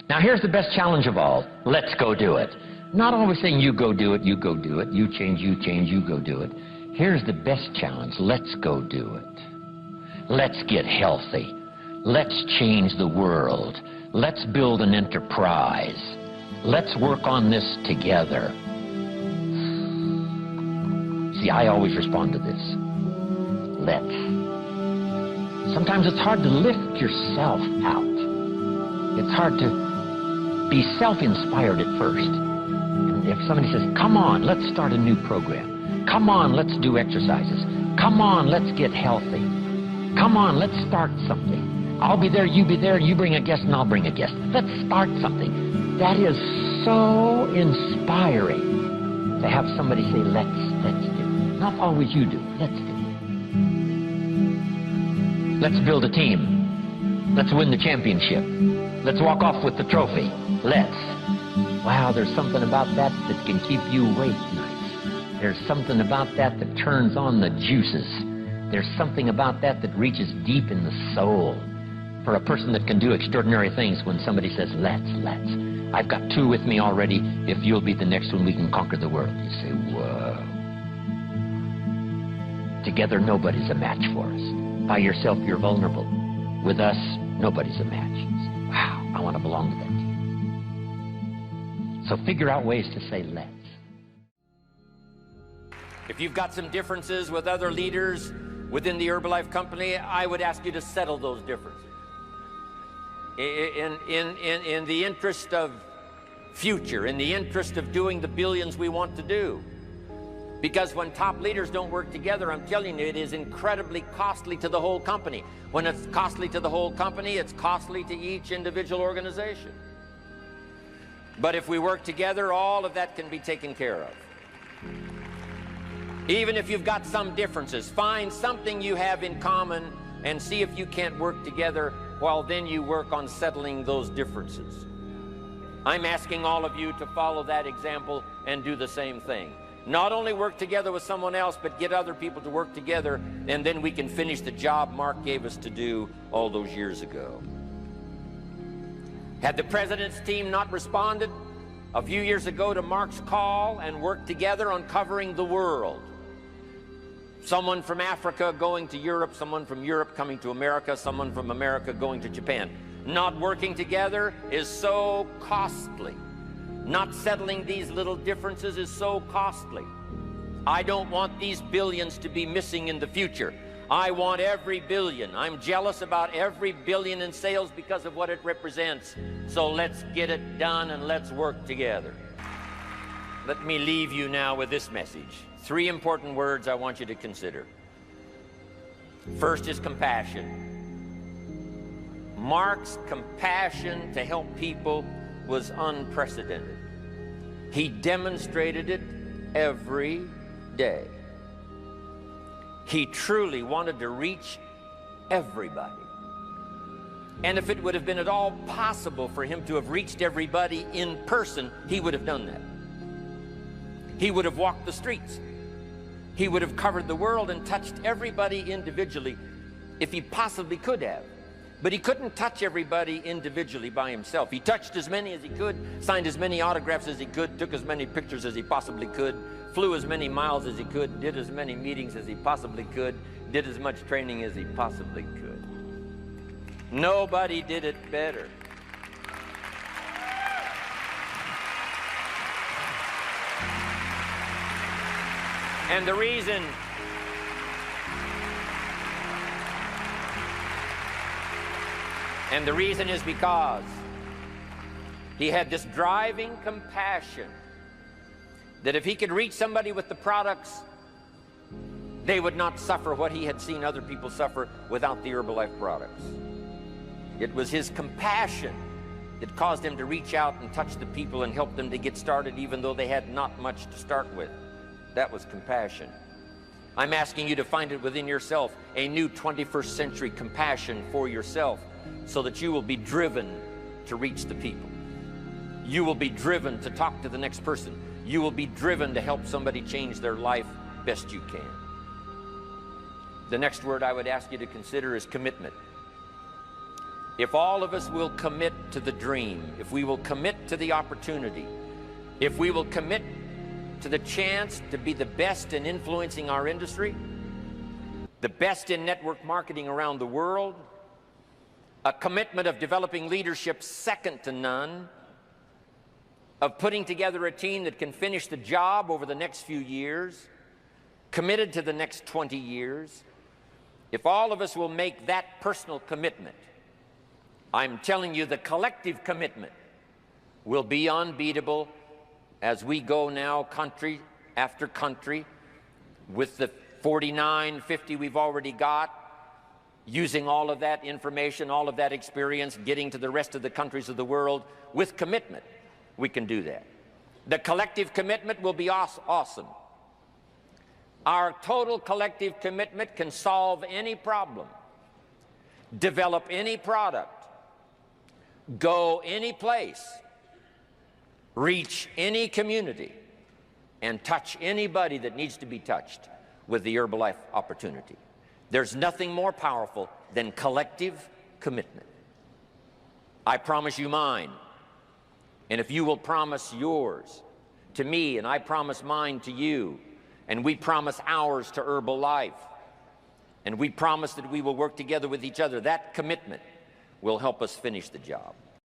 Now here's the best challenge of all. Let's go do it. Not always saying you go do it, you go do it, you change, you go do it. Here's the best challenge. Let's go do it. Let's get healthy. Let's change the world. Let's build an enterprise. Let's work on this together. See, I always respond to this. Let's. Sometimes it's hard to lift yourself out. It's hard to be self-inspired at first. And if somebody says, come on, let's start a new program. Come on, let's do exercises. Come on, let's get healthy. Come on, let's start something. I'll be there, you be there, you bring a guest and I'll bring a guest. Let's start something. That is so inspiring to have somebody say, let's do. Not always you do, let's do. Let's build a team. Let's win the championship. Let's walk off with the trophy. Let's. Wow, there's something about that that can keep you awake nights. There's something about that that turns on the juices. There's something about that that reaches deep in the soul. For a person that can do extraordinary things when somebody says, let's. I've got two with me already. If you'll be the next one, we can conquer the world. You say, whoa. Together, nobody's a match for us. By yourself, you're vulnerable. With us, nobody's a match. You say, wow, I want to belong to that team. So figure out ways to say, let's. If you've got some differences with other leaders within the Herbalife company, I would ask you to settle those differences. In the interest of future, in the interest of doing the billions we want to do. Because when top leaders don't work together, I'm telling you, it is incredibly costly to the whole company. When it's costly to the whole company, it's costly to each individual organization. But if we work together, all of that can be taken care of. Even if you've got some differences, find something you have in common and see if you can't work together while then you work on settling those differences. I'm asking all of you to follow that example and do the same thing. Not only work together with someone else, but get other people to work together, and then we can finish the job Mark gave us to do all those years ago. Had the president's team not responded a few years ago to Mark's call and worked together on covering the world, someone from Africa going to Europe, someone from Europe coming to America, someone from America going to Japan. Not working together is so costly. Not settling these little differences is so costly. I don't want these billions to be missing in the future. I want every billion. I'm jealous about every billion in sales because of what it represents. So let's get it done and let's work together. Let me leave you now with this message. 3 important words I want you to consider. First is compassion. Mark's compassion to help people was unprecedented. He demonstrated it every day. He truly wanted to reach everybody. And if it would have been at all possible for him to have reached everybody in person, he would have done that. He would have walked the streets. He would have covered the world and touched everybody individually if he possibly could have. But he couldn't touch everybody individually by himself. He touched as many as he could, signed as many autographs as he could, took as many pictures as he possibly could, flew as many miles as he could, did as many meetings as he possibly could, did as much training as he possibly could. Nobody did it better. And the reason is because he had this driving compassion that if he could reach somebody with the products, they would not suffer what he had seen other people suffer without the Herbalife products. It was his compassion that caused him to reach out and touch the people and help them to get started even though they had not much to start with. That was compassion. I'm asking you to find it within yourself, a new 21st century compassion for yourself, so that you will be driven to reach the people. You will be driven to talk to the next person. You will be driven to help somebody change their life best you can. The next word I would ask you to consider is commitment. if all of us will commit to the dream, if we will commit to the opportunity, if we will commit to the chance to be the best in influencing our industry, the best in network marketing around the world, a commitment of developing leadership second to none, of putting together a team that can finish the job over the next few years, committed to the next 20 years, if all of us will make that personal commitment, I'm telling you the collective commitment will be unbeatable as we go now country after country with the 49, 50 we've already got, using all of that information, all of that experience, getting to the rest of the countries of the world with commitment. We can do that. The collective commitment will be awesome. Our total collective commitment can solve any problem, develop any product, go any place, reach any community, and touch anybody that needs to be touched with the Herbalife opportunity. There's nothing more powerful than collective commitment. I promise you mine. And if you will promise yours to me, and I promise mine to you, and we promise ours to Herbalife, and we promise that we will work together with each other, that commitment will help us finish the job.